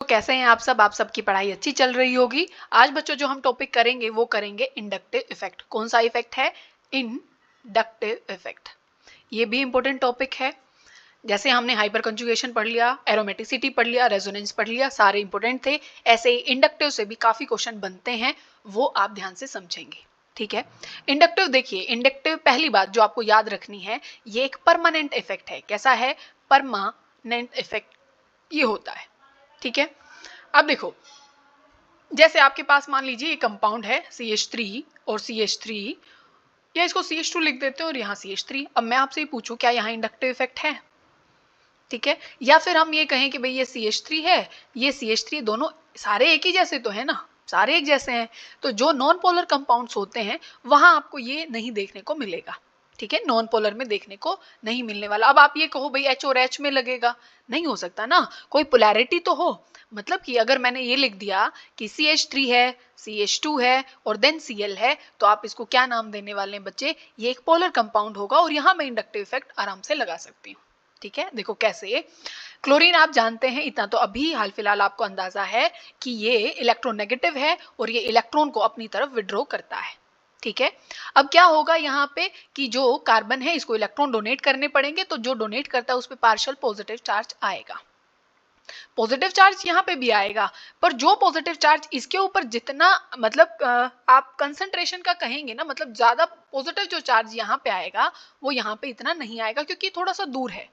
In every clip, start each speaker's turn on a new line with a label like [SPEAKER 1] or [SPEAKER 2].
[SPEAKER 1] कैसे हैं आप सब? आप सबकी पढ़ाई अच्छी चल रही होगी। आज बच्चों जो हम टॉपिक करेंगे वो करेंगे इंडक्टिव इफेक्ट। कौन सा इफेक्ट है? Inductive effect. ये भी इंपॉर्टेंट टॉपिक है। जैसे हमने हाइपर कंजुगेशन पढ़ लिया, एरोमेटिसिटी पढ़ लिया, रेजोनेंस पढ़ लिया, सारे इंपॉर्टेंट थे। ऐसे ही इंडक्टिव से भी काफी क्वेश्चन बनते हैं, वो आप ध्यान से समझेंगे। ठीक है। इंडक्टिव देखिए, इंडक्टिव पहली बात जो आपको याद रखनी है, ये एक परमानेंट इफेक्ट है। कैसा है? परमानेंट इफेक्ट ये होता है। ठीक है। अब देखो, जैसे आपके पास मान लीजिए ये कंपाउंड है CH3 और CH3, या इसको CH2 लिख देते हैं और यहाँ CH3। अब मैं आपसे ही पूछूं, क्या यहाँ इंडक्टिव इफेक्ट है? ठीक है। या फिर हम ये कहें कि भाई ये CH3 है, ये CH3, दोनों सारे एक ही जैसे तो है ना, सारे एक जैसे हैं। तो जो नॉन पोलर कंपाउंड्स होते हैं वहां आपको ये नहीं देखने को मिलेगा। ठीक है, नॉन पोलर में देखने को नहीं मिलने वाला। अब आप ये कहो भाई H और H में लगेगा, नहीं हो सकता ना, कोई पोलैरिटी तो हो। मतलब कि अगर मैंने ये लिख दिया कि CH3 है, CH2 है और देन Cl है, तो आप इसको क्या नाम देने वाले हैं बच्चे? ये एक पोलर कंपाउंड होगा और यहाँ मैं इंडक्टिव इफेक्ट आराम से लगा सकती हूँ। ठीक है। देखो कैसे, क्लोरीन आप जानते हैं, इतना तो अभी हाल फिलहाल आपको अंदाजा है कि ये इलेक्ट्रोनेगेटिव है और ये इलेक्ट्रॉन को अपनी तरफ विड्रॉ करता है। ठीक है। अब क्या होगा यहाँ पे कि जो कार्बन है इसको इलेक्ट्रॉन डोनेट करने पड़ेंगे, तो जो डोनेट करता है उस पर पार्शियल पॉजिटिव चार्ज आएगा। पॉजिटिव चार्ज यहाँ पे भी आएगा, पर जो पॉजिटिव चार्ज इसके ऊपर जितना, मतलब आप कंसंट्रेशन का कहेंगे ना, मतलब ज्यादा पॉजिटिव जो चार्ज यहाँ पे आएगा वो यहाँ पे इतना नहीं आएगा, क्योंकि थोड़ा सा दूर है।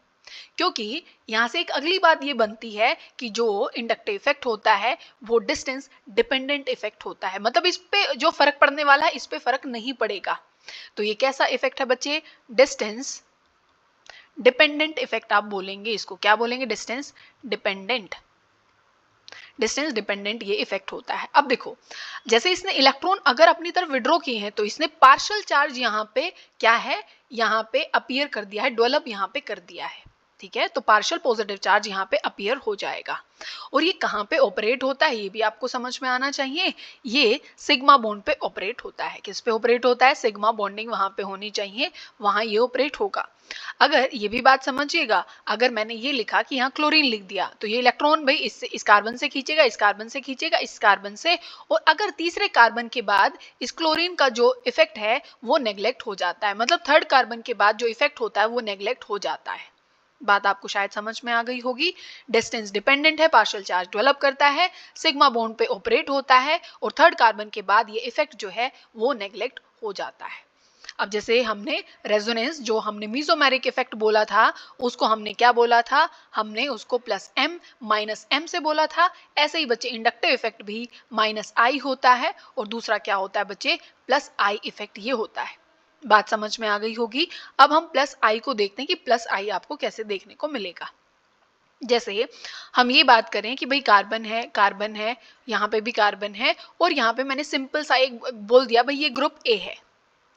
[SPEAKER 1] क्योंकि यहाँ से एक अगली बात ये बनती है कि जो इंडक्टिव इफेक्ट होता है वो डिस्टेंस डिपेंडेंट इफेक्ट होता है। मतलब इस पे जो फर्क पड़ने वाला है इस पे फर्क नहीं पड़ेगा। तो ये कैसा इफेक्ट है बच्चे? डिस्टेंस डिपेंडेंट इफेक्ट आप बोलेंगे इसको। क्या बोलेंगे? Distance dependent. डिस्टेंस डिपेंडेंट ये इफेक्ट होता है। अब देखो, जैसे इसने इलेक्ट्रॉन अगर अपनी तरफ विड्रॉ किए हैं, तो इसने पार्शियल चार्ज यहाँ पे क्या है, यहाँ पे अपीयर कर दिया है, डेवलप यहाँ पे कर दिया है। ठीक है। तो पार्शियल पॉजिटिव चार्ज यहाँ पे अपीयर हो जाएगा। और ये कहाँ पे ऑपरेट होता है ये भी आपको समझ में आना चाहिए। ये सिग्मा बॉन्ड पे ऑपरेट होता है। किस पे ऑपरेट होता है? सिग्मा बॉन्डिंग वहां पे होनी चाहिए, वहां ये ऑपरेट होगा। अगर ये भी बात समझिएगा, अगर मैंने ये लिखा कि यहाँ क्लोरीन लिख दिया, तो ये इलेक्ट्रॉन भाई इससे इस कार्बन से खींचेगा, इस कार्बन से खींचेगा, इस कार्बन से, और अगर तीसरे कार्बन के बाद इस क्लोरीन का जो इफेक्ट है वो नेग्लेक्ट हो जाता है, मतलब थर्ड कार्बन के बाद जो इफेक्ट होता है वो नेग्लेक्ट हो जाता है। बात आपको शायद समझ में आ गई होगी। डिस्टेंस डिपेंडेंट है, पार्शियल चार्ज डेवलप करता है, सिग्मा बॉन्ड पे ऑपरेट होता है, और थर्ड कार्बन के बाद ये इफेक्ट जो है वो नेग्लेक्ट हो जाता है। अब जैसे हमने रेजोनेंस, जो हमने मीसोमेरिक इफेक्ट बोला था, उसको हमने क्या बोला था? हमने उसको +m -m से बोला था। ऐसे ही बच्चे इंडक्टिव इफेक्ट भी -i होता है, और दूसरा क्या होता है बच्चे? +i इफेक्ट ये होता है। बात समझ में आ गई होगी। अब हम +i को देखते हैं कि +i आपको कैसे देखने को मिलेगा। जैसे हम ये बात करें कि भाई कार्बन है, कार्बन है, यहाँ पे भी कार्बन है, और यहाँ पे मैंने सिंपल सा एक बोल दिया भाई ये ग्रुप ए है।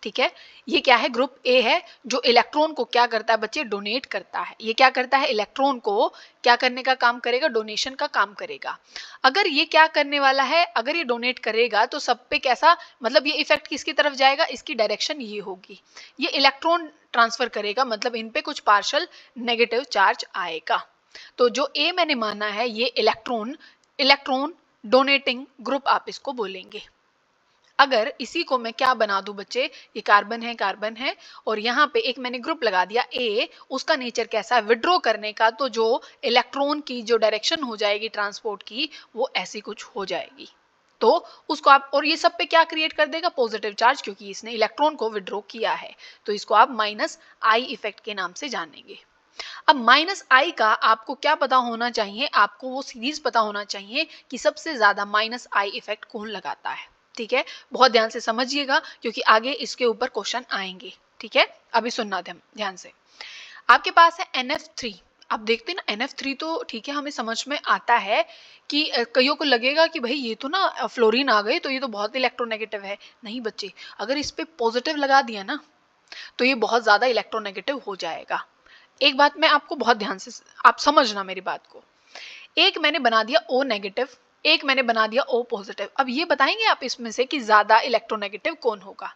[SPEAKER 1] ठीक है। ये क्या है? ग्रुप ए है, जो इलेक्ट्रॉन को क्या करता है बच्चे? डोनेट करता है। ये क्या करता है? इलेक्ट्रॉन को क्या करने का काम करेगा? डोनेशन का काम करेगा। अगर ये क्या करने वाला है, अगर ये डोनेट करेगा तो सब पे कैसा, मतलब ये इफेक्ट किसकी तरफ जाएगा? इसकी डायरेक्शन ये होगी, ये इलेक्ट्रॉन ट्रांसफर करेगा, मतलब इन पे कुछ पार्शियल नेगेटिव चार्ज आएगा। तो जो ए मैंने माना है ये इलेक्ट्रॉन, इलेक्ट्रॉन डोनेटिंग ग्रुप आप इसको बोलेंगे। अगर इसी को मैं क्या बना दूं बच्चे? ये कार्बन है, कार्बन है, और यहाँ पे एक मैंने ग्रुप लगा दिया ए, उसका नेचर कैसा है? विड्रॉ करने का। तो जो इलेक्ट्रॉन की जो डायरेक्शन हो जाएगी ट्रांसपोर्ट की, वो ऐसी कुछ हो जाएगी। तो उसको आप, और ये सब पे क्या क्रिएट कर देगा? पॉजिटिव चार्ज, क्योंकि इसने इलेक्ट्रॉन को विड्रॉ किया है। तो इसको आप -i इफेक्ट के नाम से जानेंगे। अब -i का आपको क्या पता होना चाहिए? आपको वो सीरीज पता होना चाहिए कि सबसे ज्यादा -i इफेक्ट कौन लगाता है। ठीक है। बहुत ध्यान से समझिएगा, क्योंकि आगे इसके ऊपर क्वेश्चन आएंगे। ठीक है। अभी सुनना ध्यान से। आपके पास है NF3। आप देखते हैं ना NF3, तो ठीक है हमें समझ में आता है कि कईयों को लगेगा कि भाई ये तो ना फ्लोरीन आ गई, तो ये तो बहुत इलेक्ट्रोनेगेटिव है। नहीं बच्चे, अगर इस पे पॉजिटिव लगा दिया ना तो ये बहुत ज्यादा इलेक्ट्रोनेगेटिव हो जाएगा। एक बात मैं आपको बहुत ध्यान से आप समझना मेरी बात को। एक मैंने बना दिया O नेगेटिव, एक मैंने बना दिया O पॉजिटिव। अब ये बताएंगे आप इसमें से कि ज्यादा इलेक्ट्रोनेगेटिव कौन होगा?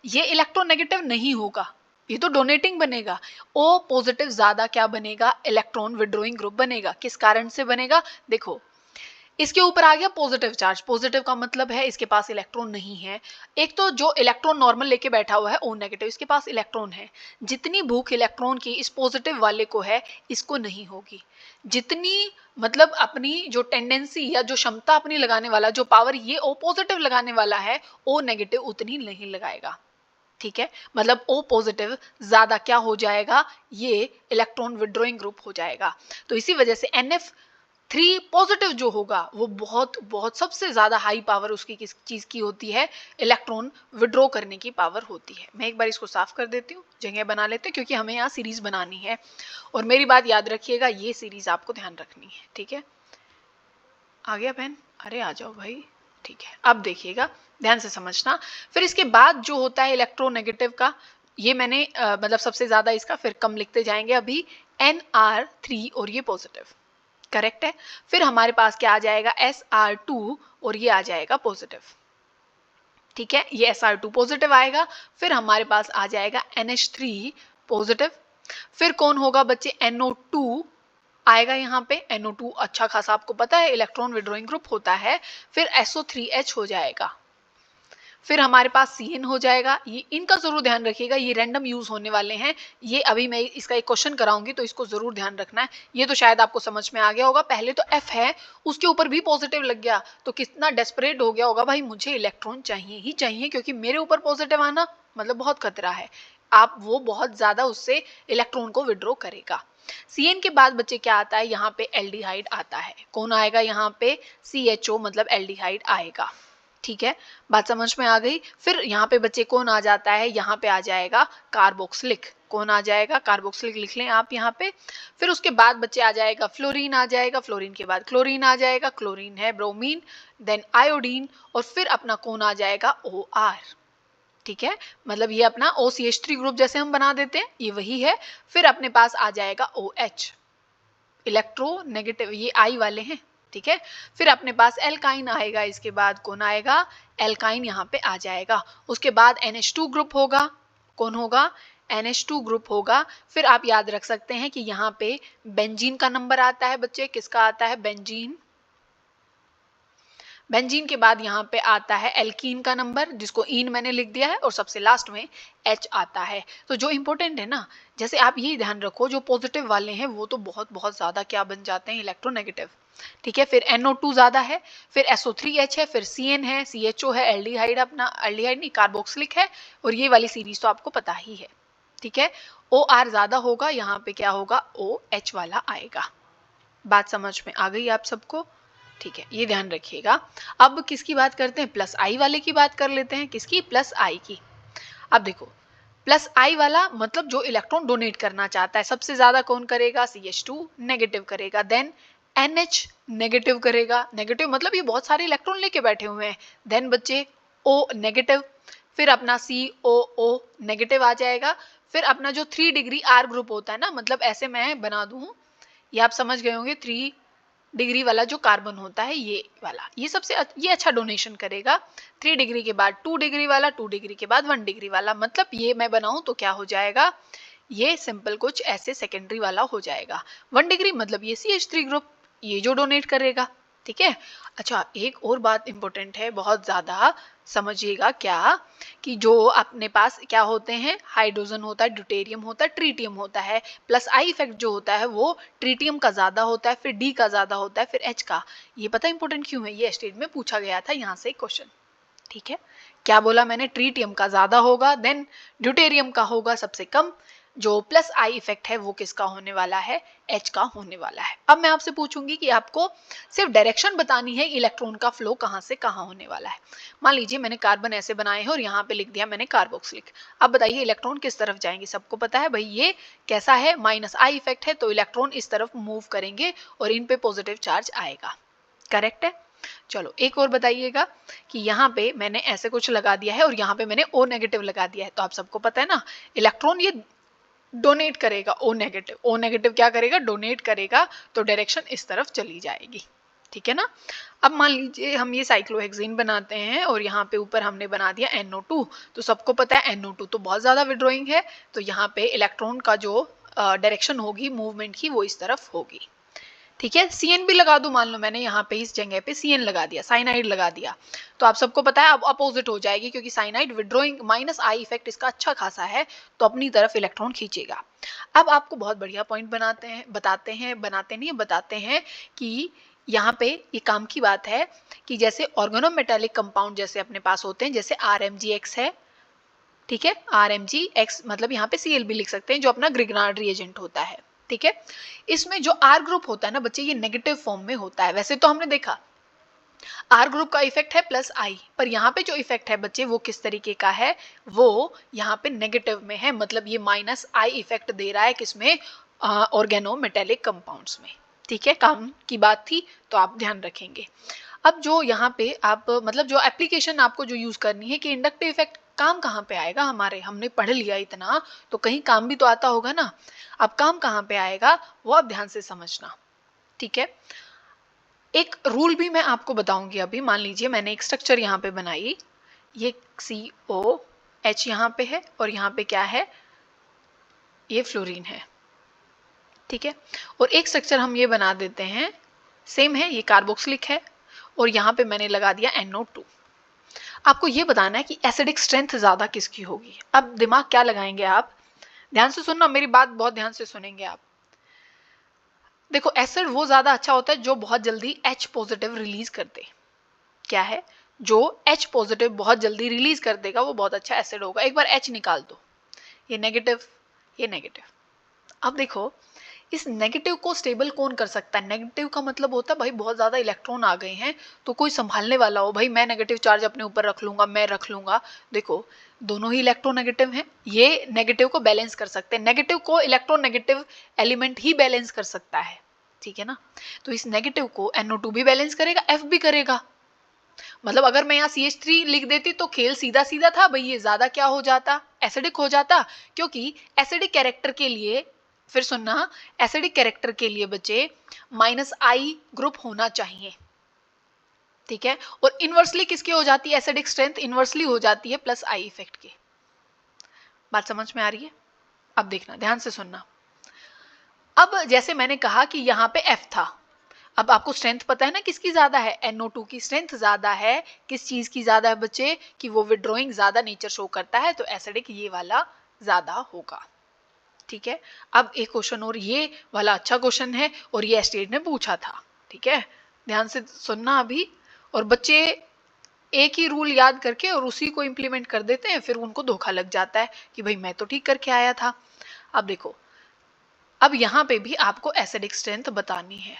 [SPEAKER 1] ये इलेक्ट्रोनेगेटिव नहीं होगा, ये तो डोनेटिंग बनेगा। O पॉजिटिव ज्यादा क्या बनेगा? इलेक्ट्रॉन विड्रॉइंग ग्रुप बनेगा। किस कारण से बनेगा? देखो, इसके ऊपर आ गया पॉजिटिव चार्ज। पॉजिटिव का मतलब है इसके पास इलेक्ट्रॉन नहीं है। एक तो जो इलेक्ट्रॉन नॉर्मल लेके बैठा हुआ है O नेगेटिव, इसके पास इलेक्ट्रॉन है। जितनी भूख इलेक्ट्रॉन की इस पॉजिटिव वाले को है, इसको नहीं होगी। जितनी मतलब अपनी जो टेंडेंसी या जो क्षमता अपनी लगाने वाला, जो पावर ये O पॉजिटिव लगाने वाला है, O नेगेटिव उतनी नहीं लगाएगा। ठीक है, मतलब O पॉजिटिव ज्यादा क्या हो जाएगा, ये इलेक्ट्रॉन विड्रॉइंग ग्रुप हो जाएगा। तो इसी वजह से NF3 पॉजिटिव जो होगा वो बहुत बहुत सबसे ज्यादा हाई पावर उसकी किस चीज की होती है, इलेक्ट्रॉन विड्रॉ करने की पावर होती है। मैं एक बार इसको साफ कर देती हूँ, जगह बना लेते हैं, क्योंकि हमें यहाँ सीरीज बनानी है। और मेरी बात याद रखिएगा, ये सीरीज आपको ध्यान रखनी है। ठीक है, आ गया पेन? अरे आ जाओ भाई। ठीक है, अब देखिएगा, ध्यान से समझना। फिर इसके बाद जो होता है इलेक्ट्रोनेगेटिव का, ये मैंने मतलब सबसे ज्यादा इसका, फिर कम लिखते जाएंगे अभी Nr3 और ये पॉजिटिव, करेक्ट है। फिर हमारे पास क्या आ जाएगा, Sr2 और ये आ जाएगा पॉजिटिव। ठीक है, ये Sr2 पॉजिटिव आएगा। फिर हमारे पास आ जाएगा NH3 पॉजिटिव। फिर कौन होगा बच्चे, NO2 आएगा यहाँ पे। NO2 अच्छा खासा आपको पता है इलेक्ट्रॉन विड्रॉइंग ग्रुप होता है। फिर SO3H हो जाएगा। फिर हमारे पास CN हो जाएगा। ये इनका जरूर ध्यान रखिएगा, ये रैंडम यूज होने वाले हैं। ये अभी मैं इसका एक क्वेश्चन कराऊंगी, तो इसको जरूर ध्यान रखना है। ये तो शायद आपको समझ में आ गया होगा। पहले तो F है, उसके ऊपर भी पॉजिटिव लग गया, तो कितना डेस्परेट हो गया होगा, भाई मुझे इलेक्ट्रॉन चाहिए ही चाहिए, क्योंकि मेरे ऊपर पॉजिटिव आना मतलब बहुत खतरा है। आप वो बहुत ज्यादा उससे इलेक्ट्रॉन को विड्रॉ करेगा। CN के बाद बच्चे क्या आता है, यहाँ पे एल्डिहाइड आता है। कौन आएगा यहाँ पे, CHO मतलब एल्डिहाइड आएगा। ठीक है, बात समझ में आ गई। फिर यहाँ पे बच्चे कौन आ जाता है, यहाँ पे आ जाएगा कार्बोक्सिलिक। कौन आ जाएगा, कार्बोक्सिलिक लिख लें आप यहाँ पे। फिर उसके बाद बच्चे आ जाएगा फ्लोरीन, आ जाएगा फ्लोरीन के बाद क्लोरीन आ जाएगा, क्लोरीन है ब्रोमीन, देन आयोडीन, और फिर अपना कौन आ जाएगा, OR। ठीक है, मतलब ये अपना OCH3 ग्रुप जैसे हम बना देते हैं, ये वही है। फिर अपने पास आ जाएगा OH, इलेक्ट्रोनेगेटिव, ये I वाले हैं। ठीक है, फिर अपने पास एल्काइन आएगा। इसके बाद कौन आएगा, एल्काइन यहाँ पे आ जाएगा। उसके बाद NH2 ग्रुप होगा। कौन होगा, NH2 ग्रुप होगा। फिर आप याद रख सकते हैं कि यहाँ पे बेंजीन का नंबर आता है बच्चे, किसका आता है, बेंजीन। बेंजीन के बाद यहाँ पे आता है एल्कीन का नंबर, जिसको ईन मैंने लिख दिया है, और सबसे लास्ट में H आता है। तो जो इंपॉर्टेंट है ना, जैसे आप ये ध्यान रखो, जो पॉजिटिव वाले हैं वो तो बहुत बहुत ज्यादा क्या बन जाते हैं, इलेक्ट्रोनेगेटिव। ठीक है, फिर NO2 ज्यादा है, फिर SO3H है, फिर CN है, CHO है, एल्डिहाइड, अपना एल्डिहाइड नहीं कार्बोक्सिलिक है, और ये वाली सीरीज तो आपको पता ही है। ठीक है, OR ज्यादा होगा, यहाँ पे क्या होगा, OH वाला आएगा। बात समझ में आ गई आप सबको? ठीक है, ये ध्यान रखिएगा। अब किसकी बात करते हैं, प्लस आई वाले की बात कर लेते हैं। किसकी, प्लस आई की। अब देखो, प्लस आई वाला मतलब जो इलेक्ट्रॉन डोनेट करना चाहता है, सबसे ज्यादा कौन करेगा, CH2 नेगेटिव करेगा, देन NH नेगेटिव करेगा। नेगेटिव मतलब ये बहुत सारे इलेक्ट्रॉन लेके बैठे हुए हैं। देन बच्चे O नेगेटिव, फिर अपना COO नेगेटिव आ जाएगा। फिर अपना जो 3 डिग्री R ग्रुप होता है ना, मतलब ऐसे मैं बना दूं, ये आप समझ गए होंगे, 3 डिग्री वाला जो कार्बन होता है, ये वाला, ये सबसे ये अच्छा डोनेशन करेगा। 3 डिग्री के बाद 2 डिग्री वाला, 2 डिग्री के बाद 1 डिग्री वाला, मतलब ये मैं बनाऊं तो क्या हो जाएगा, ये सिंपल कुछ ऐसे सेकेंडरी वाला हो जाएगा। 1 डिग्री मतलब ये CH3 ग्रुप, ये जो डोनेट करेगा। ठीक है, अच्छा एक और बात इंपॉर्टेंट है, बहुत ज्यादा समझिएगा, क्या कि जो अपने पास क्या होते हैं, हाइड्रोजन होता है, ड्यूटेरियम होता है, ट्रीटियम होता है। प्लस आई इफेक्ट जो होता है वो ट्रीटियम का ज्यादा होता है, फिर डी का ज्यादा होता है, फिर एच का। ये पता इंपॉर्टेंट क्यों है, ये स्टेज में पूछा गया था, यहाँ से क्वेश्चन। ठीक है, क्या बोला मैंने, ट्रीटियम का ज्यादा होगा, देन ड्यूटेरियम का होगा सबसे कम। जो प्लस आई इफेक्ट है वो किसका होने वाला है, एच का होने वाला है। अब मैं आपसे पूछूंगी कि आपको सिर्फ डायरेक्शन बतानी है, इलेक्ट्रॉन का फ्लो कहां से कहां होने वाला है। मान लीजिए मैंने कार्बन ऐसे बनाए हैं और यहाँ पे लिख दिया मैंने कार्बोक्सिलिक। अब बताइए इलेक्ट्रॉन किस तरफ जाएंगे, सबको पता है भाई ये कैसा है, माइनस आई इफेक्ट है, तो इलेक्ट्रॉन इस तरफ मूव करेंगे और इन पे पॉजिटिव चार्ज आएगा। करेक्ट है, चलो एक और बताइएगा कि यहाँ पे मैंने ऐसे कुछ लगा दिया है और यहाँ पे मैंने O नेगेटिव लगा दिया है, तो आप सबको पता है ना इलेक्ट्रॉन ये डोनेट करेगा, O नेगेटिव। O नेगेटिव क्या करेगा, डोनेट करेगा, तो डायरेक्शन इस तरफ चली जाएगी। ठीक है ना। अब मान लीजिए हम ये साइक्लोहेक्सेन बनाते हैं और यहाँ पे ऊपर हमने बना दिया NO2, तो सबको पता है NO2 तो बहुत ज्यादा विड्रॉइंग है, तो यहाँ पे इलेक्ट्रॉन का जो डायरेक्शन होगी मूवमेंट की वो इस तरफ होगी। ठीक है। CN भी लगा दूं, मान लो मैंने यहाँ पे इस जगह पे CN लगा दिया, साइनाइड लगा दिया, तो आप सबको पता है अब अपोजिट हो जाएगी, क्योंकि cyanide withdrawing minus I effect इसका अच्छा खासा है, तो अपनी तरफ इलेक्ट्रॉन खींचेगा। अब आपको बहुत बढ़िया पॉइंट बताते हैं कि यहाँ पे ये काम की बात है कि जैसे ऑर्गेनोमेटेलिक कंपाउंड जैसे अपने पास होते हैं, जैसे RMgX है, ठीक है, RMgX मतलब यहाँ पे Cl भी लिख सकते हैं, जो अपना ग्रिग्नार्ड रिएजेंट होता है, ठीक है। इसमें जो R ग्रुप होता है ना बच्चे, ये नेगेटिव फॉर्म में होता है। वैसे तो हमने देखा R ग्रुप का इफेक्ट है प्लस I, पर यहाँ पे जो इफेक्ट है बच्चे वो किस तरीके का है, वो यहाँ पे नेगेटिव में है, मतलब ये माइनस I इफेक्ट दे रहा है किसमें, ऑर्गेनोमेटेलिक कंपाउंड्स में, ठीक है। काम की बात थी तो आप ध्यान रखेंगे। अब जो यहाँ पे आप मतलब जो एप्लीकेशन आपको जो यूज करनी है कि इंडक्टिव इफेक्ट काम कहाँ पे आएगा हमारे, हमने पढ़ लिया इतना तो कहीं काम भी तो आता होगा ना। अब काम कहाँ पे आएगा वो आप ध्यान से समझना, ठीक है। एक रूल भी मैं आपको बताऊंगी अभी। मान लीजिए मैंने एक स्ट्रक्चर यहाँ पे बनाई, ये COH यहाँ पे है और यहाँ पे क्या है, ये फ्लोरीन है, ठीक है। और एक स्ट्रक्चर हम ये बना देते हैं, सेम है, ये कार्बोक्सिलिक है और यहाँ पे मैंने लगा दिया NO2। आपको ये बताना है कि एसिडिक स्ट्रेंथ ज्यादा किसकी होगी। अब दिमाग क्या लगाएंगे आप, ध्यान से सुनना, मेरी बात बहुत ध्यान से सुनेंगे आप। देखो एसिड वो ज्यादा अच्छा होता है जो बहुत जल्दी H पॉजिटिव रिलीज कर दे। क्या है, जो H पॉजिटिव बहुत जल्दी रिलीज कर देगा वो बहुत अच्छा एसिड होगा। एक बार H निकाल दो, ये नेगेटिव, ये नेगेटिव। अब देखो इस नेगेटिव को स्टेबल कौन कर सकता है, नेगेटिव का मतलब होता है भाई बहुत ज्यादा इलेक्ट्रॉन आ गए हैं तो कोई संभालने वाला हो, भाई मैं नेगेटिव चार्ज अपने ऊपर रख लूंगा, मैं रख लूंगा। देखो दोनों ही इलेक्ट्रोनेगेटिव हैं, ये नेगेटिव को बैलेंस कर सकते हैं, नेगेटिव को इलेक्ट्रोनेगेटिव एलिमेंट ही बैलेंस कर सकता है, ठीक है ना। तो इस नेगेटिव को NO2 भी बैलेंस करेगा, F भी करेगा। मतलब अगर मैं यहाँ CH3 लिख देती तो खेल सीधा सीधा था भाई, ये ज्यादा क्या हो जाता, एसिडिक हो जाता, क्योंकि एसिडिक कैरेक्टर के लिए, फिर सुनना, एसिडिक कैरेक्टर के लिए बच्चे -I ग्रुप होना चाहिए, ठीक है। और इनवर्सली किसकी हो जाती है, एसिडिक स्ट्रेंथ इनवर्सली हो जाती है +I इफेक्ट के। बात समझ में आ रही है। अब देखना ध्यान से सुनना। अब जैसे मैंने कहा कि यहाँ पे F था, अब आपको स्ट्रेंथ पता है ना किसकी ज्यादा है, NO2 की स्ट्रेंथ ज्यादा है, किस चीज की ज्यादा है बच्चे, कि वो विड्रॉइंग ज्यादा नेचर शो करता है, तो एसिडिक ये वाला ज्यादा होगा, ठीक है। अब एक क्वेश्चन और, ये वाला अच्छा क्वेश्चन है और ये स्टेट ने पूछा था, ठीक है, ध्यान से सुनना अभी। और बच्चे एक ही रूल याद करके और उसी को इंप्लीमेंट कर देते हैं, फिर उनको धोखा लग जाता है कि भाई मैं तो ठीक करके आया था। अब देखो, अब यहाँ पे भी आपको एसिडिक स्ट्रेंथ बतानी है,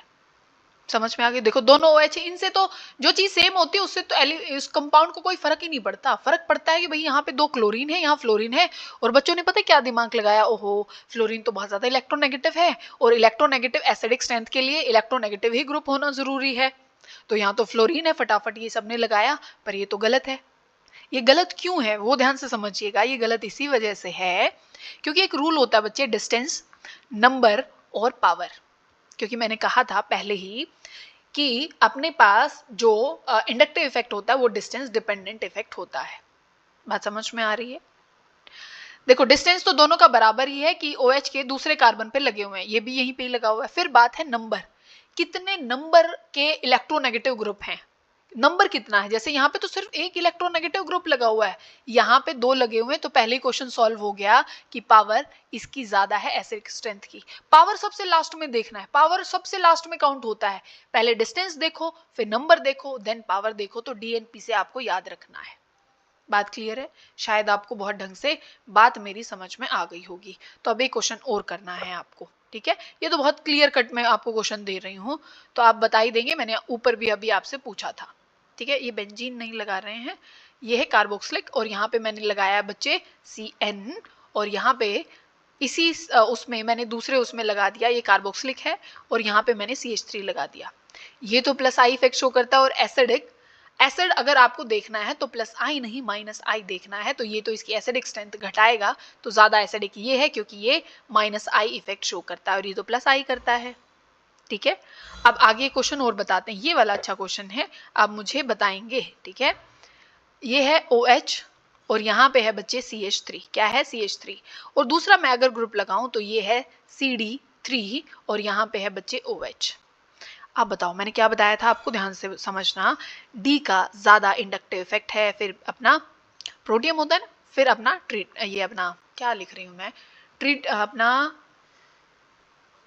[SPEAKER 1] समझ में आ गई। देखो दोनों OH, इनसे तो जो चीज सेम होती है उससे तो इस कंपाउंड को कोई फर्क ही नहीं पड़ता। फर्क पड़ता है कि भाई यहाँ पे 2 क्लोरीन है, यहाँ फ्लोरीन है, और बच्चों ने पता है क्या दिमाग लगाया, ओहो फ्लोरीन तो बहुत ज्यादा इलेक्ट्रोनेगेटिव है और इलेक्ट्रोनेगेटिव एसिडिक स्ट्रेंथ के लिए इलेक्ट्रोनेगेटिव ही ग्रुप होना जरूरी है, तो यहाँ तो फ्लोरीन है, फटाफट ये सबने लगाया, पर ये तो गलत है। ये गलत क्यों है वो ध्यान से समझिएगा। ये गलत इसी वजह से है क्योंकि एक रूल होता है बच्चे, डिस्टेंस, नंबर और पावर। क्योंकि मैंने कहा था पहले ही कि अपने पास जो इंडक्टिव इफेक्ट होता है वो डिस्टेंस डिपेंडेंट इफेक्ट होता है। बात समझ में आ रही है। देखो डिस्टेंस तो दोनों का बराबर ही है कि OH के दूसरे कार्बन पे लगे हुए हैं, ये भी यहीं पे ही लगा हुआ है। फिर बात है नंबर, कितने नंबर के इलेक्ट्रोनेगेटिव ग्रुप हैं, नंबर कितना है। जैसे यहाँ पे तो सिर्फ एक इलेक्ट्रोनेगेटिव ग्रुप लगा हुआ है, यहाँ पे 2 लगे हुए हैं, तो पहले क्वेश्चन सॉल्व हो गया कि पावर इसकी ज्यादा है एसिडिक स्ट्रेंथ की। पावर सबसे लास्ट में देखना है, पावर सबसे लास्ट में काउंट होता है। पहले डिस्टेंस देखो, फिर नंबर देखो, देन पावर देखो, तो DNP से आपको याद रखना है। बात क्लियर है। शायद आपको बहुत ढंग से बात मेरी समझ में आ गई होगी। तो अब एक क्वेश्चन और करना है आपको, ठीक है। ये तो बहुत क्लियर कट में आपको क्वेश्चन दे रही हूँ, तो आप बता ही देंगे, मैंने ऊपर भी अभी आपसे पूछा था, ठीक है। ये बेंजीन नहीं लगा रहे हैं, ये है कार्बोक्सिलिक, और यहाँ पे मैंने लगाया बच्चे CN, और यहाँ पे इसी उसमें मैंने दूसरे उसमें लगा दिया, ये कार्बोक्सिलिक है और यहाँ पे मैंने CH3 लगा दिया। ये तो +I इफेक्ट शो करता है, और एसिडिक, एसिड अगर आपको देखना है तो +I नहीं -I देखना है, तो ये तो इसकी एसिडिक स्ट्रेंथ घटाएगा, तो ज्यादा एसिडिक ये है क्योंकि ये -I इफेक्ट शो करता है और ये तो +I करता है, ठीक है। अब आगे क्वेश्चन और बताते हैं, ये वाला अच्छा क्वेश्चन है, आप मुझे बताएंगे, ठीक है। ये है OH और यहाँ पे है बच्चे CH3, क्या है CH3, और दूसरा मैं अगर ग्रुप लगाऊं तो ये है CD3 और यहाँ पे है बच्चे OH। अब बताओ मैंने क्या बताया था आपको, ध्यान से समझना। डी का ज्यादा इंडक्टिव इफेक्ट है, फिर अपना प्रोटियम होता है ना, फिर अपना ये अपना क्या लिख रही हूं मैं, अपना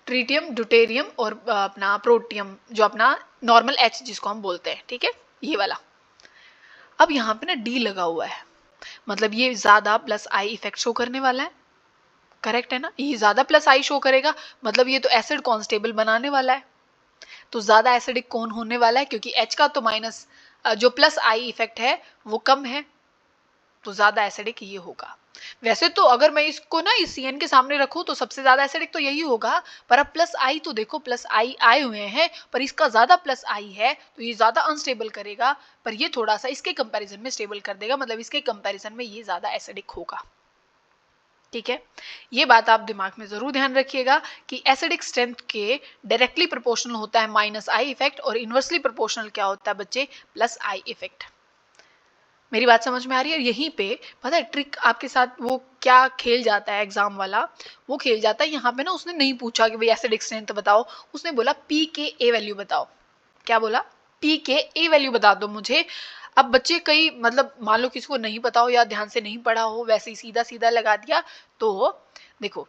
[SPEAKER 1] ट्रीटियम, ड्यूटेरियम और अपना प्रोटियम, जो अपना नॉर्मल एच जिसको हम बोलते हैं, ठीक है, ये वाला। अब यहाँ पे ना डी लगा हुआ है, मतलब ये ज्यादा प्लस आई इफेक्ट शो करने वाला है, करेक्ट है ना, ये ज्यादा प्लस आई शो करेगा, मतलब ये तो एसिड कॉन्स्टेबल बनाने वाला है, तो ज्यादा एसिडिक कौन होने वाला है, क्योंकि एच का तो माइनस जो प्लस आई इफेक्ट है वो कम है, तो ज्यादा एसिडिक ये होगा। वैसे तो अगर मैं इसको ना इस CN के सामने रखूं तो सबसे ज्यादा एसिडिक तो यही होगा, पर अब प्लस आई तो देखो, प्लस आई आए हुए हैं, पर इसका ज्यादा प्लस आई है तो ये ज्यादा अनस्टेबल करेगा, पर ये थोड़ा सा इसके कंपैरिजन में स्टेबल कर देगा, मतलब इसके कंपैरिजन में ये ज्यादा एसिडिक होगा, ठीक है। ये बात आप दिमाग में जरूर ध्यान रखिएगा कि एसिडिक स्ट्रेंथ के डायरेक्टली प्रोपोर्शनल होता है माइनस आई इफेक्ट, और इनवर्सली प्रोपोर्शनल क्या होता है बच्चे, प्लस आई इफेक्ट। मेरी बात समझ में आ रही है? यहीं पे पता है ट्रिक आपके साथ वो क्या खेल जाता है एग्जाम वाला, वो खेल जाता है यहाँ पे ना, उसने नहीं पूछा कि भाई एसिडिक स्ट्रेंथ बताओ, उसने बोला पी के ए वैल्यू बताओ। क्या बोला? पी के ए वैल्यू बता दो मुझे। अब बच्चे कई मतलब मान लो किसी को नहीं पता हो या ध्यान से नहीं पढ़ा हो, वैसे ही सीधा सीधा लगा दिया, तो देखो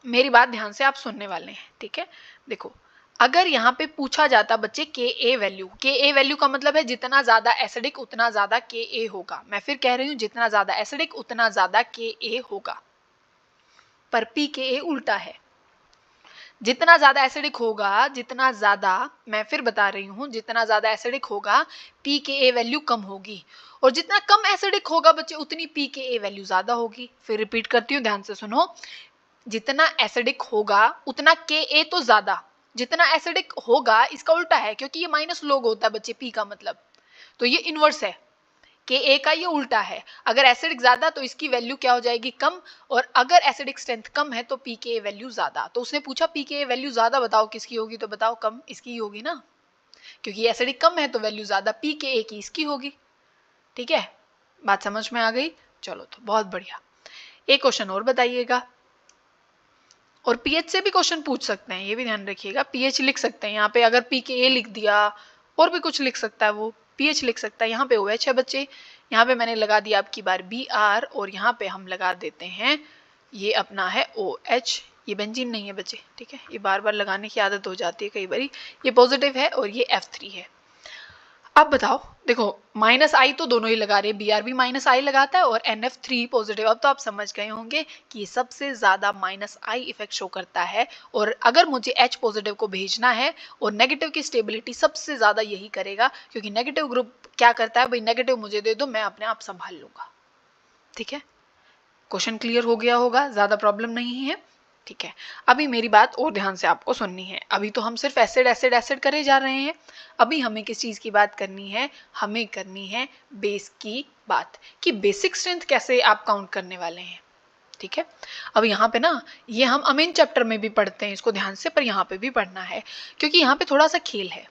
[SPEAKER 1] मेरी बात ध्यान से आप सुनने वाले हैं, ठीक है। देखो अगर यहाँ पे पूछा जाता बच्चे के ए वैल्यू का मतलब है जितना ज्यादा एसिडिक उतना ज्यादा के ए होगा, मैं फिर कह रही हूँ जितना ज्यादा एसिडिक उतना ज्यादा के ए होगा, पर पी के ए उल्टा है, जितना ज्यादा एसिडिक होगा, जितना ज्यादा, मैं फिर बता रही हूँ, जितना ज्यादा एसिडिक होगा पी के ए वैल्यू कम होगी, और जितना कम एसिडिक होगा बच्चे उतनी पी के ए वैल्यू ज्यादा होगी। फिर रिपीट करती हूँ, ध्यान से सुनो, जितना एसिडिक होगा उतना के ए तो ज्यादा, जितना एसिडिक होगा इसका उल्टा है, क्योंकि ये माइनस लोग होता है बच्चे पी का मतलब, तो ये इनवर्स है, के ए का ये उल्टा है। अगर एसिडिक ज्यादा तो इसकी वैल्यू क्या हो जाएगी, कम, और अगर एसिडिक स्ट्रेंथ कम है तो पी के ए वैल्यू ज्यादा। तो उसने पूछा पी के ए वैल्यू ज्यादा बताओ किसकी होगी, तो बताओ कम इसकी ही होगी ना, क्योंकि एसिडिक कम है तो वैल्यू ज्यादा पी के ए की इसकी होगी, ठीक है। बात समझ में आ गई? चलो तो बहुत बढ़िया। एक क्वेश्चन और बताइएगा, और पीएच से भी क्वेश्चन पूछ सकते हैं, ये भी ध्यान रखिएगा, पीएच लिख सकते हैं यहाँ पे, अगर पी के ए लिख दिया और भी कुछ लिख सकता है वो, पीएच लिख सकता है। यहाँ पे OH है बच्चे, यहाँ पे मैंने लगा दिया आपकी बार Br, और यहाँ पे हम लगा देते हैं ये अपना है OH, ये बेंजीन नहीं है बच्चे, ठीक है, ये बार बार लगाने की आदत हो जाती है कई बारी। ये पॉजिटिव है और ये F3 है। अब बताओ, देखो माइनस आई तो दोनों ही लगा रहे, Br भी माइनस आई लगाता है और NF3 पॉजिटिव। अब तो आप समझ गए होंगे कि ये सबसे ज्यादा माइनस आई इफेक्ट शो करता है, और अगर मुझे H पॉजिटिव को भेजना है, और नेगेटिव की स्टेबिलिटी सबसे ज्यादा यही करेगा, क्योंकि नेगेटिव ग्रुप क्या करता है, भाई नेगेटिव मुझे दे दो, मैं अपने आप संभाल लूंगा, ठीक है। क्वेश्चन क्लियर हो गया होगा, ज्यादा प्रॉब्लम नहीं है, ठीक है। अभी मेरी बात और ध्यान से आपको सुननी है, अभी तो हम सिर्फ एसिड एसिड एसिड करे जा रहे हैं, अभी हमें किस चीज की बात करनी है, हमें करनी है बेस की बात, कि बेसिक स्ट्रेंथ कैसे आप काउंट करने वाले हैं, ठीक है। अब यहाँ पे ना ये हम अमीन चैप्टर में भी पढ़ते हैं इसको ध्यान से, पर यहाँ पे भी पढ़ना है, क्योंकि यहाँ पे थोड़ा सा खेल है,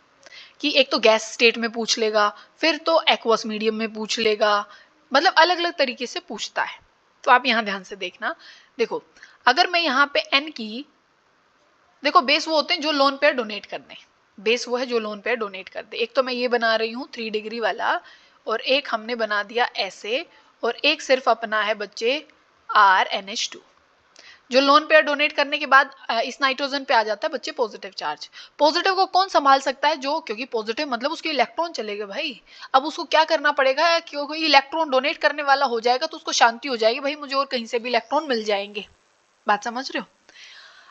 [SPEAKER 1] कि एक तो गैस स्टेट में पूछ लेगा, फिर तो एक्वस मीडियम में पूछ लेगा, मतलब अलग अलग तरीके से पूछता है। तो आप यहाँ ध्यान से देखना, देखो अगर मैं यहाँ पे n की, देखो बेस वो होते हैं जो लोन पेयर डोनेट कर दें, बेस वो है जो लोन पेयर डोनेट कर दे। एक तो मैं ये बना रही हूँ 3 डिग्री वाला, और एक हमने बना दिया ऐसे, और एक सिर्फ अपना है बच्चे RNH2, जो लोन पेयर डोनेट करने के बाद इस नाइट्रोजन पे आ जाता है बच्चे पॉजिटिव चार्ज। पॉजिटिव को कौन संभाल सकता है, जो, क्योंकि पॉजिटिव मतलब उसके इलेक्ट्रॉन चले गए भाई, अब उसको क्या करना पड़ेगा, क्योंकि इलेक्ट्रॉन डोनेट करने वाला हो जाएगा तो उसको शांति हो जाएगी, भाई मुझे और कहीं से भी इलेक्ट्रॉन मिल जाएंगे। बात समझ रहे हो?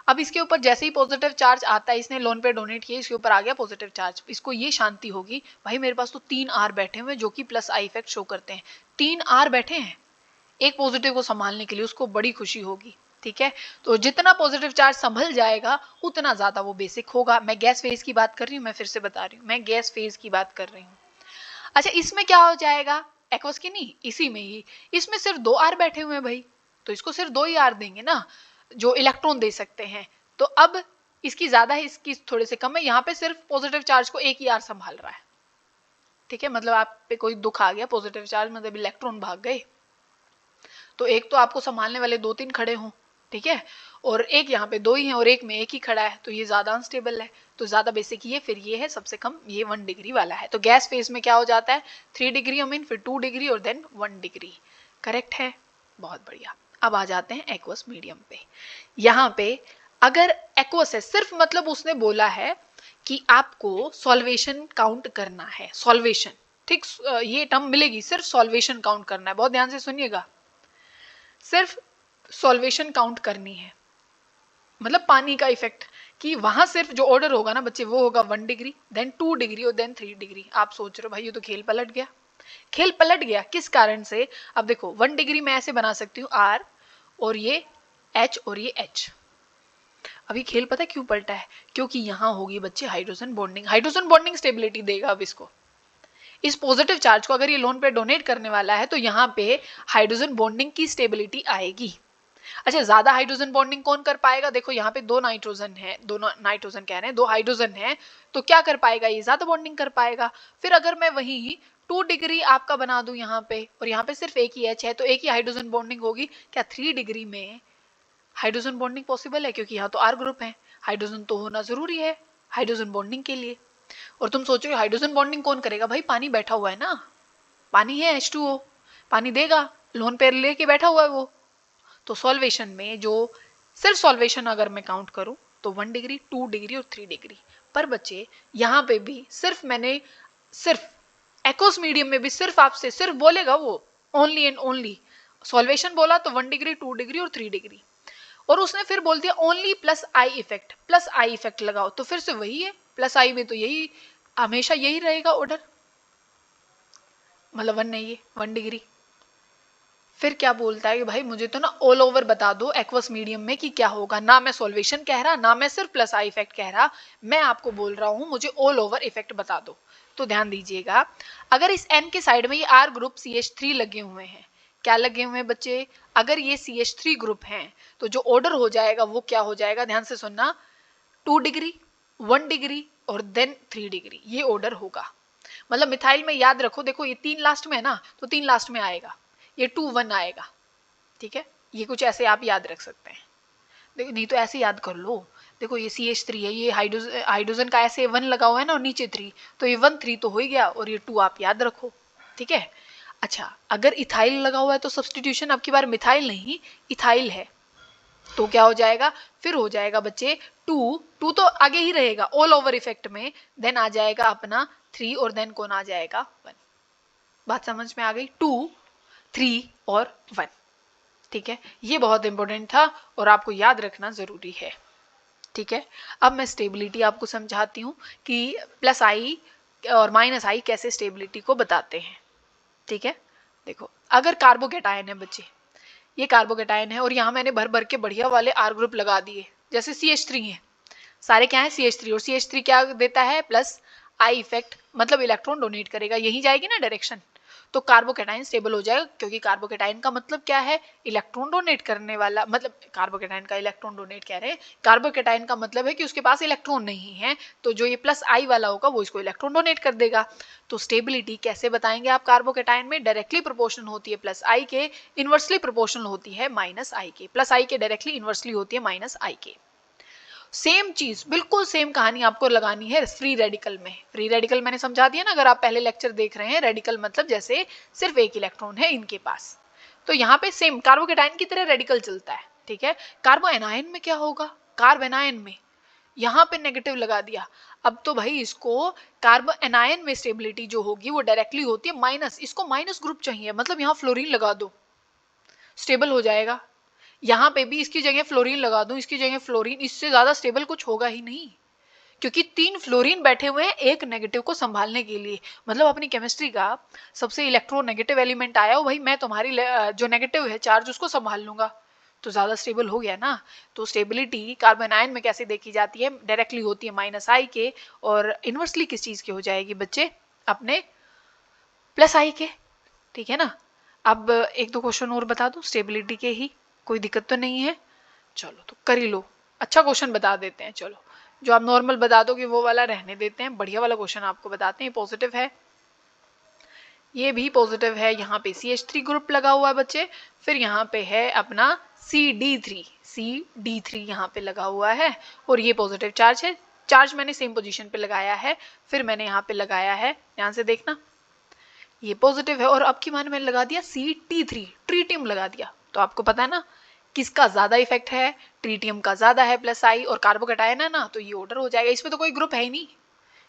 [SPEAKER 1] अब इसके ऊपर जैसे ही पॉजिटिव चार्ज आता है, इसने लोन पे डोनेट किया, इसके ऊपर आ गया पॉजिटिव चार्ज, इसको ये शांति होगी, भाई मेरे पास तो 3 R बैठे हुए जो कि प्लस आई इफेक्ट शो करते हैं, 3 R बैठे हैं एक पॉजिटिव को संभालने के लिए, उसको बड़ी खुशी होगी, ठीक है। तो जितना पॉजिटिव चार्ज संभल जाएगा उतना ज्यादा वो बेसिक होगा। मैं गैस फेज की बात कर रही हूँ, मैं फिर से बता रही हूँ, मैं गैस फेज की बात कर रही हूँ। अच्छा इसमें क्या हो जाएगा, एक्वस की नहीं, इसी में ही, इसमें सिर्फ 2 R बैठे हुए हैं भाई, तो इसको सिर्फ 2 ही R देंगे ना जो इलेक्ट्रॉन दे सकते हैं। तो अब इसकी ज्यादा है, इसकी थोड़े से कम है, यहाँ पे सिर्फ पॉजिटिव चार्ज को एक ही R संभाल रहा है, ठीक है। मतलब आप पे कोई दुख आ गया, पॉजिटिव चार्ज मतलब इलेक्ट्रॉन भाग गए, तो एक तो आपको संभालने वाले 2-3 खड़े हों, ठीक है, और एक यहाँ पे 2 ही है और एक में 1 ही खड़ा है, तो ये ज़्यादा अनस्टेबल है, तो ज़्यादा बेसिक ये, फिर ये है सबसे कम, ये 1 डिग्री वाला है। तो गैस फेज में क्या हो जाता है, 3 डिग्री अमीन, फिर 2 डिग्री और देन 1 डिग्री। करेक्ट है, बहुत बढ़िया। अब आ जाते हैं एक्वस मीडियम पे। यहाँ पे अगर एक्वस है, सिर्फ मतलब उसने बोला है कि आपको सॉल्वेशन काउंट करना है, सॉल्वेशन, ठीक, ये टर्म मिलेगी, सिर्फ सॉल्वेशन काउंट करना है, बहुत ध्यान से सुनिएगा, सिर्फ सॉल्वेशन काउंट करनी है, मतलब पानी का इफेक्ट, कि वहां सिर्फ जो ऑर्डर होगा ना बच्चे वो होगा 1 डिग्री, देन 2 डिग्री और देन 3 डिग्री। आप सोच रहे हो भाई ये तो खेल पलट गया, खेल पलट गया किस कारण से? अब देखो 1 डिग्री मैं ऐसे बना सकती हूँ R और ये H और ये H। अभी खेल पता है क्यों पलटा है? क्योंकि यहाँ होगी बच्चे hydrogen bonding, hydrogen bonding stability देगा अब इसको, इस पॉजिटिव चार्ज को अगर ये लोन पे डोनेट करने वाला है तो यहाँ पे हाइड्रोजन बॉन्डिंग की स्टेबिलिटी आएगी। अच्छा, ज्यादा हाइड्रोजन बॉन्डिंग कौन कर पाएगा? देखो यहाँ पे 2 नाइट्रोजन है, दोनों नाइट्रोजन कह रहे हैं, 2 हाइड्रोजन है, तो क्या कर पाएगा ये? ज्यादा बॉन्डिंग कर पाएगा। फिर अगर मैं वही 2 डिग्री आपका बना दूं यहाँ पे, और यहाँ पे सिर्फ एक ही H है, तो एक ही हाइड्रोजन बॉन्डिंग होगी। क्या 3 डिग्री में हाइड्रोजन बॉन्डिंग पॉसिबल है? क्योंकि यहाँ तो R ग्रुप है, हाइड्रोजन तो होना जरूरी है हाइड्रोजन बॉन्डिंग के लिए। और तुम सोच रहे हो हाइड्रोजन बॉन्डिंग कौन करेगा? भाई पानी बैठा हुआ है ना, पानी है H2O, पानी देगा, लोन पेयर लेके बैठा हुआ है वो। तो सॉल्वेशन में जो सिर्फ सॉल्वेशन अगर मैं काउंट करूं तो 1 डिग्री, 2 डिग्री और 3 डिग्री। पर बच्चे यहाँ पे भी सिर्फ मैंने, सिर्फ एक्वस मीडियम में भी सिर्फ आपसे सिर्फ बोलेगा वो ओनली एंड ओनली सॉल्वेशन बोला तो 1 डिग्री, 2 डिग्री और 3 डिग्री, और उसने फिर बोल दिया only plus I effect, plus I effect लगाओ, तो फिर से वही है, प्लस आई में तो यही हमेशा यही रहेगा ऑर्डर, मतलब 1 नहीं है 1 डिग्री। फिर क्या बोलता है कि भाई मुझे तो ना ऑल ओवर बता दो एक्वस मीडियम में कि क्या होगा, ना मैं सॉल्वेशन कह रहा, ना मैं सिर्फ प्लस आई इफेक्ट कह रहा, मैं आपको बोल रहा हूं मुझे ऑल ओवर इफेक्ट बता दो। तो ध्यान दीजिएगा, अगर इस N के साइड में ये R ग्रुप CH3 लगे हुए हैं, क्या लगे हुए हैं बच्चे? अगर ये CH3 ग्रुप हैं तो जो ऑर्डर हो जाएगा वो क्या हो जाएगा? ध्यान से सुनना, 2 डिग्री, 1 डिग्री और देन 3 डिग्री, ये ऑर्डर होगा। मतलब मिथाइल में याद रखो, देखो ये 3 लास्ट में है ना, तो 3 लास्ट में आएगा, ये 2 1 आएगा, ठीक है, ये कुछ ऐसे आप याद रख सकते हैं। देखो नहीं तो ऐसे याद कर लो, देखो ये CH3 है, ये हाइड्रोजन का ऐसे 1 लगा हुआ है ना और नीचे 3, तो ये 1 3 तो हो ही गया और ये 2 आप याद रखो, ठीक है। अच्छा, अगर इथाइल लगा हुआ है तो सब्सटीट्यूशन अब की बार मिथाइल नहीं इथाइल है, तो क्या हो जाएगा? फिर हो जाएगा बच्चे 2 तो आगे ही रहेगा ऑल ओवर इफेक्ट में, देन आ जाएगा अपना 3 और देन कौन आ जाएगा? 1। बात समझ में आ गई? 2 3 और 1, ठीक है, ये बहुत इंपॉर्टेंट था और आपको याद रखना जरूरी है, ठीक है। अब मैं स्टेबिलिटी आपको समझाती हूँ कि प्लस आई और माइनस आई कैसे स्टेबिलिटी को बताते हैं, ठीक है। देखो अगर कार्बोकेटायन है बच्चे, ये कार्बोकेटायन है और यहाँ मैंने भर भर के बढ़िया वाले R ग्रुप लगा दिए, जैसे CH3 है, सारे क्या है CH3, और CH3 क्या देता है? प्लस आई इफेक्ट, मतलब इलेक्ट्रॉन डोनेट करेगा, यही जाएगी ना डायरेक्शन, तो कार्बोकेटाइन स्टेबल हो जाएगा, क्योंकि कार्बोकेटाइन का मतलब क्या है? इलेक्ट्रॉन डोनेट करने वाला, मतलब कार्बोकेटाइन का इलेक्ट्रॉन डोनेट कह रहे हैं, कार्बोकेटाइन का मतलब है कि उसके पास इलेक्ट्रॉन नहीं है, तो जो ये प्लस आई वाला होगा वो इसको इलेक्ट्रॉन डोनेट कर देगा। तो स्टेबिलिटी कैसे बताएंगे आप कार्बोकेटाइन में? डायरेक्टली प्रोपोर्शनल होती है प्लस आई के, इनवर्सली प्रोपोर्शनल होती है माइनस आई के, प्लस आई के डायरेक्टली इनवर्सली होती है माइनस आई के। सेम चीज, बिल्कुल सेम कहानी आपको लगानी है फ्री रेडिकल में। फ्री रेडिकल मैंने समझा दिया ना, अगर आप पहले लेक्चर देख रहे हैं, रेडिकल मतलब जैसे सिर्फ एक इलेक्ट्रॉन है इनके पास, तो यहाँ पे सेम कार्बोकेटाइन की तरह रेडिकल चलता है, ठीक है। कार्बो एनायन में क्या होगा? कार्ब एनायन में यहाँ पे नेगेटिव लगा दिया, अब तो भाई इसको कार्बो एनायन में स्टेबिलिटी जो होगी वो डायरेक्टली होती है माइनस, इसको माइनस ग्रुप चाहिए, मतलब यहाँ फ्लोरीन लगा दो, स्टेबल हो जाएगा। यहाँ पे भी इसकी जगह फ्लोरीन लगा दूं, इसकी जगह फ्लोरीन, इससे ज्यादा स्टेबल कुछ होगा ही नहीं, क्योंकि 3 फ्लोरीन बैठे हुए हैं एक नेगेटिव को संभालने के लिए। मतलब अपनी केमिस्ट्री का सबसे इलेक्ट्रोनेगेटिव एलिमेंट आया हो, भाई मैं तुम्हारी जो नेगेटिव है चार्ज उसको संभाल लूंगा, तो ज्यादा स्टेबल हो गया ना। तो स्टेबिलिटी कार्बन आयन में कैसे देखी जाती है? डायरेक्टली होती है माइनस आई के, और इनवर्सली किस चीज की हो जाएगी बच्चे? अपने प्लस आई के, ठीक है ना। अब एक दो क्वेश्चन और बता दो स्टेबिलिटी के ही, कोई दिक्कत तो नहीं है? चलो तो कर ही लो, अच्छा क्वेश्चन बता देते हैं। चलो जो आप नॉर्मल बता दोगे वो वाला रहने देते हैं, बढ़िया वाला क्वेश्चन आपको बताते हैं। पॉजिटिव है, ये भी पॉजिटिव है, यहाँ पे CH3 ग्रुप लगा हुआ है बच्चे, फिर यहाँ पे है अपना CD3 यहाँ पे लगा हुआ है और ये पॉजिटिव चार्ज है। चार्ज मैंने सेम पोजीशन पे लगाया है, फिर मैंने यहाँ पे लगाया है, यहाँ से देखना ये पॉजिटिव है, और अब की मैंने लगा दिया C-T3, ट्रीटियम लगा दिया। तो आपको पता है ना किसका ज्यादा इफेक्ट है, ट्रीटियम का ज्यादा है प्लस आई, और कार्बोकैटायन है ना, तो ये ऑर्डर हो जाएगा। इसमें तो कोई ग्रुप है ही नहीं,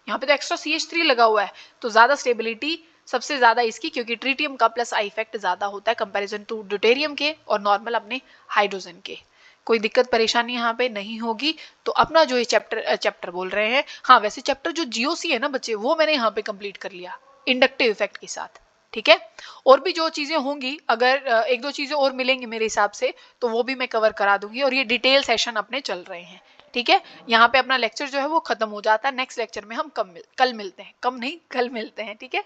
[SPEAKER 1] यहाँ पे तो एक्स्ट्रा CH3 लगा हुआ है, तो ज्यादा स्टेबिलिटी सबसे ज्यादा इसकी, क्योंकि ट्रीटियम का प्लस आई इफेक्ट ज्यादा होता है कंपैरिजन टू ड्यूटेरियम के और नॉर्मल अपने हाइड्रोजन के। कोई दिक्कत परेशानी यहाँ पे नहीं होगी। तो अपना जो ये चैप्टर बोल रहे हैं, हाँ वैसे चैप्टर जो GOC है ना बच्चे, वो मैंने यहाँ पे कंप्लीट कर लिया इंडक्टिव इफेक्ट के साथ, ठीक है। और भी जो चीजें होंगी, अगर एक दो चीजें और मिलेंगी मेरे हिसाब से, तो वो भी मैं कवर करा दूंगी, और ये डिटेल सेशन अपने चल रहे हैं, ठीक है। यहाँ पे अपना लेक्चर जो है वो खत्म हो जाता है। नेक्स्ट लेक्चर में हम कल मिलते हैं, कम नहीं कल मिलते हैं, ठीक है।